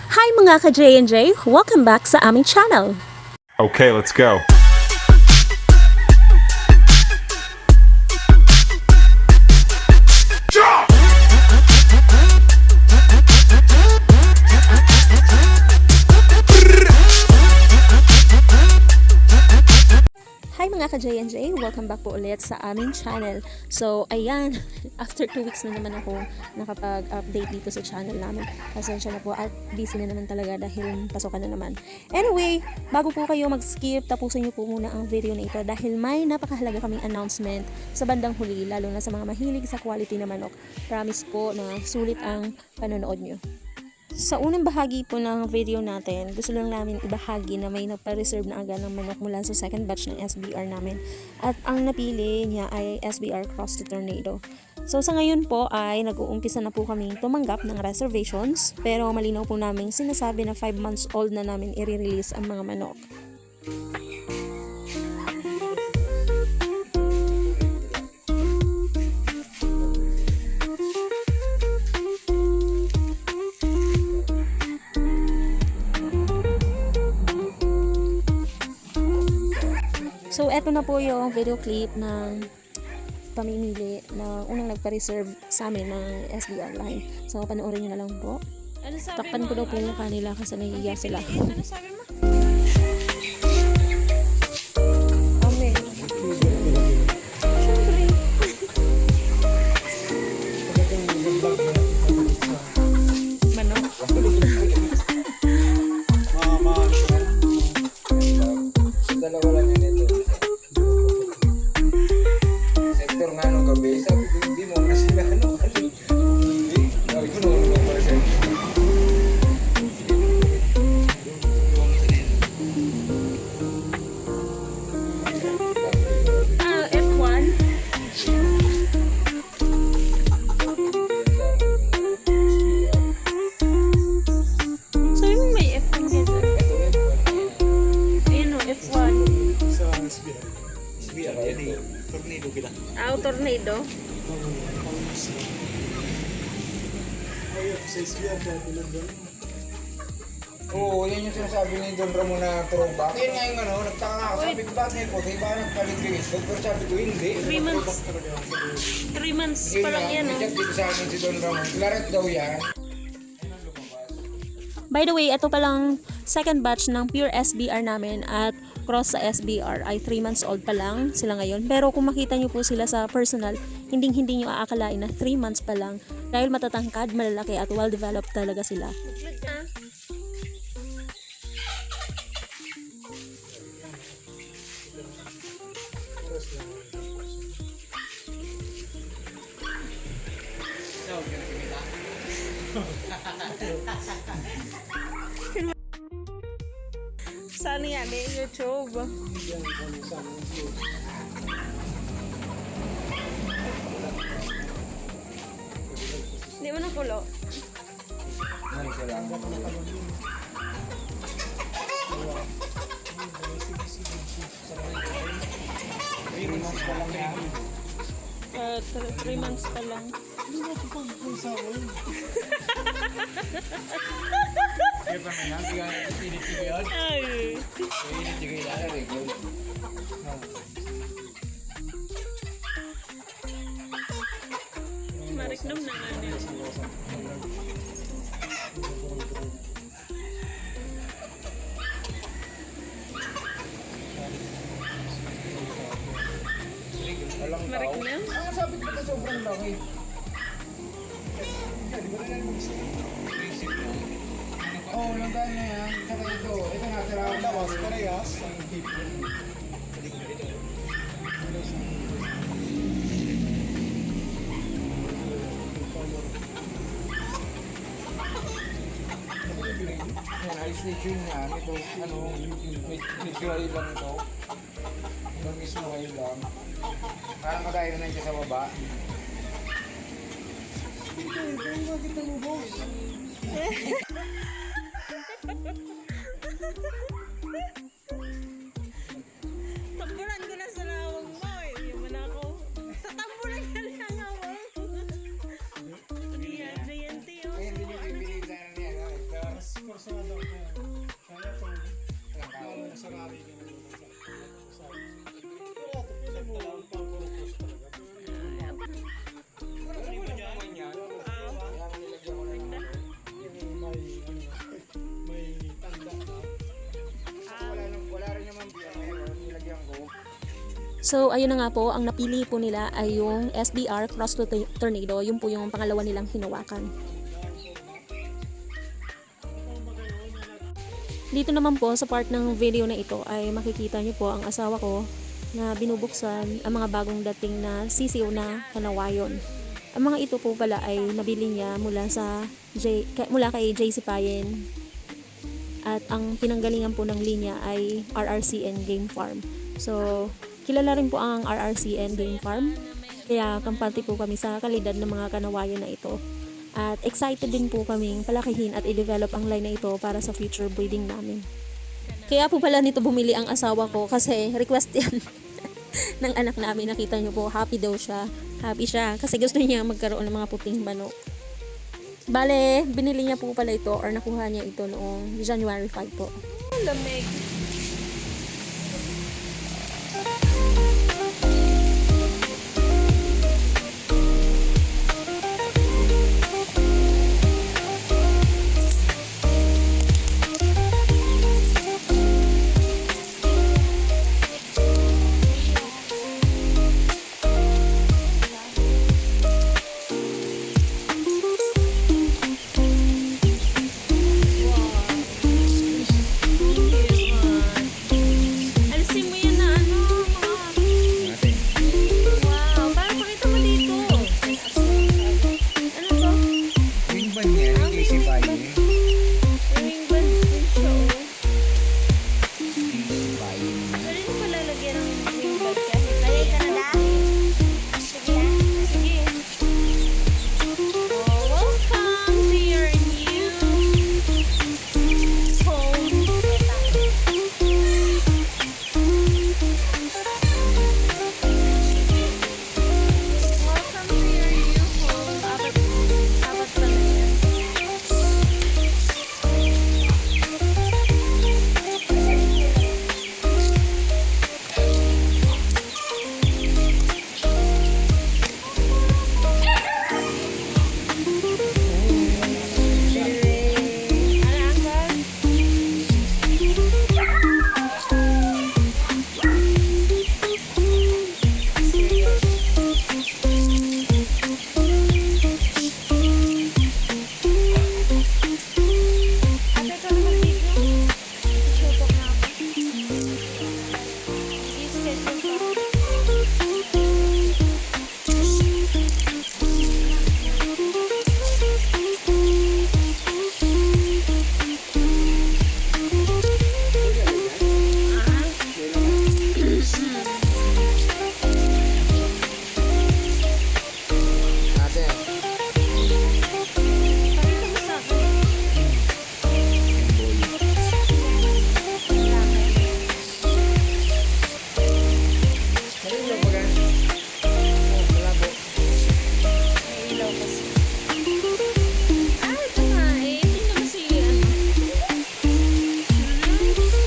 Hi mga ka-J&J! Welcome back sa aming channel! Okay, let's go. Hi mga ka-J&J! Welcome back po ulit sa aming channel. So, ayan, after 2 weeks na naman ako nakapag-update dito sa channel namin. Pasensya na po at busy na naman talaga dahil pasokan na naman. Anyway, bago po kayo mag-skip, tapusin niyo po muna ang video na ito dahil may napakahalaga kaming announcement sa bandang huli, lalo na sa mga mahilig sa quality na manok. Promise po na sulit ang panonood niyo. Sa unang bahagi po ng video natin, gusto lang namin ibahagi na may nagpa-reserve na agad ng manok mula sa second batch ng SBR namin. At ang napili niya ay SBR Cross to Tornado. So sa ngayon po ay nag-uumpisa na po kaming tumanggap ng reservations, pero malinaw po namin sinasabi na 5 months old na namin i-release ang mga manok. So, eto na po yung video clip ng pamimili na unang nagpa-reserve sa amin ng SBR line. So, panoorin nyo na lang po. Takpan ko daw po yung kanila kasi nahihiya sila. Ano sabi mo? Amen. Siyempre. Manok. Dalawa lang yun ito. Sektor nga nung gabi, sabi ko hindi mo na sila ano. Hindi, sabi ko nung pala siya. F1? Sabi mo may F1 dito. Ayun o, F1. Sa SBI. SBI, yan eh. Tornado kita. Tornado. Ayaw, sa SBI, dati lang doon. Oo, yan yung sinasabi ni Don Ramon na throwback. Yan nga yung ano, nagtaka nga ako. Sabi ko, bakit may puti? Ba nagpalit yung itlog? Pero sabi ko, hindi. 3 months. 3 months pa lang yan, May oh. chat dito sa amin si Don Ramon. Claret daw yan. By the way, ito palang second batch ng pure SBR namin at cross sa SBR ay 3 months old pa lang sila ngayon. Pero kung makita nyo po sila sa personal, hindi nyo aakalain na 3 months pa lang dahil matatangkad, malalaki at well-developed talaga sila. Saan yan eh? YouTube. Hindi mo na kulo. Ano siya lang. Three months pa lang. Ay. Mariknom na nga nila. Walang tao. Mariknom? Ang sabi ko na sobrang laki. Oo, langgaan niya yan. Saka ito. Ito nga, tirawan na. Tapos, parehas. Ang hip. Yan, ice station yan. Ito, ano, natural lang ito. Ito mismo kayo lang. Parang kagaya na nandiyan sa baba. Tamburan ko na sa lawang mo eh. Yung man ako. Tatamburan ka lang ako. Giant oh. Ayun din yung pipiliin sana niya. No? Ito. So, ayun na nga po, ang napili po nila ay yung SBR Cross Tornado. Yun po yung pangalawa nilang hinawakan. Dito naman po sa part ng video na ito ay makikita nyo po ang asawa ko na binubuksan ang mga bagong dating na sisiw na kanawayon. Ang mga ito po pala ay nabili niya mula kay JC Payen. At ang pinanggalingan po ng linya ay RRCN Game Farm. So, kilala rin po ang RRCN Game Farm. Kaya kampante po kami sa kalidad ng mga kanawayan na ito. At excited din po kaming palakihin at i-develop ang line na ito para sa future breeding namin. Kaya po pala nito bumili ang asawa ko kasi request yan ng anak namin. Nakita nyo po, happy daw siya. Happy siya kasi gusto niya magkaroon ng mga puting manok. Bale, binili niya po pala ito or nakuha niya ito noong January 5 po. Lamig. Alisin mo yan na ano, Natin. wow, parang pakita mo dito. Ano to? Ring ba niya? Hindi si Payen. Ring band din siya, oh. Hindi si Payen niya. Pwede mo palalagyan ng ring band kasi. Lagay ka na na. Sige. Sige. Oh, welcome to your new home. Welcome to your new home. Apat pa na yan. Ano ang bag? Ate, ikaw na mag-video. Susutok na ako. I-schedule pa. Ate. Pakita mo sa akin. Malinaw ba gan? Oh, malabo. May ilaw kasi. Ah, ito nga eh. Ito naman si ano. People.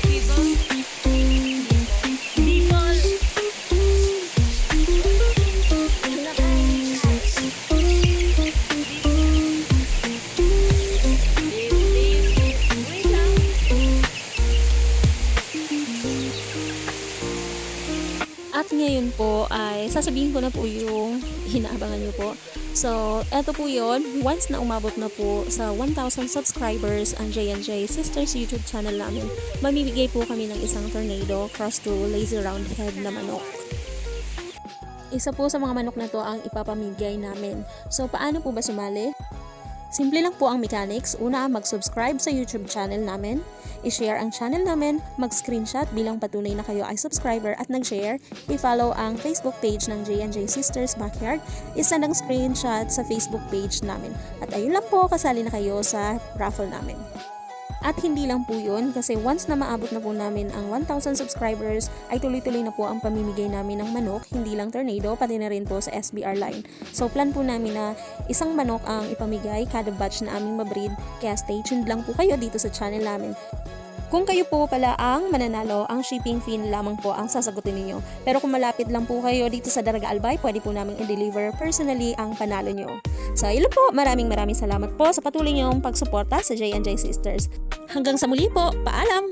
People. Wait lang. At ngayon po ay sasabihin ko na po yung hinaabangan nyo po. So, eto po yon. Once na umabot na po sa 1,000 subscribers ang J&J Sisters YouTube channel namin, mamimigay po kami ng isang tornado cross to lazy round head na manok. Isa po sa mga manok na to ang ipapamigay namin. So, paano po ba sumali? Simple lang po ang mechanics. Una, mag-subscribe sa YouTube channel namin, i-share ang channel namin, mag-screenshot bilang patunay na kayo ay subscriber at nag-share, i-follow ang Facebook page ng J&J Sisters Backyard, isend ang screenshot sa Facebook page namin. At ayun lang po, kasali na kayo sa raffle namin. At hindi lang po yun, kasi once na maabot na po namin ang 1,000 subscribers, ay tuloy-tuloy na po ang pamimigay namin ng manok, hindi lang tornado, pati na rin po sa SBR line. So plan po namin na isang manok ang ipamigay kada batch na aming mabreed, kaya stay tuned lang po kayo dito sa channel namin. Kung kayo po pala ang mananalo, ang shipping fee lamang po ang sasagutin ninyo. Pero kung malapit lang po kayo dito sa Daraga Albay, pwede po namin i-deliver personally ang panalo nyo. So, yun po. Maraming salamat po sa patuloy nyong pagsuporta sa J&J Sisters. Hanggang sa muli po. Paalam!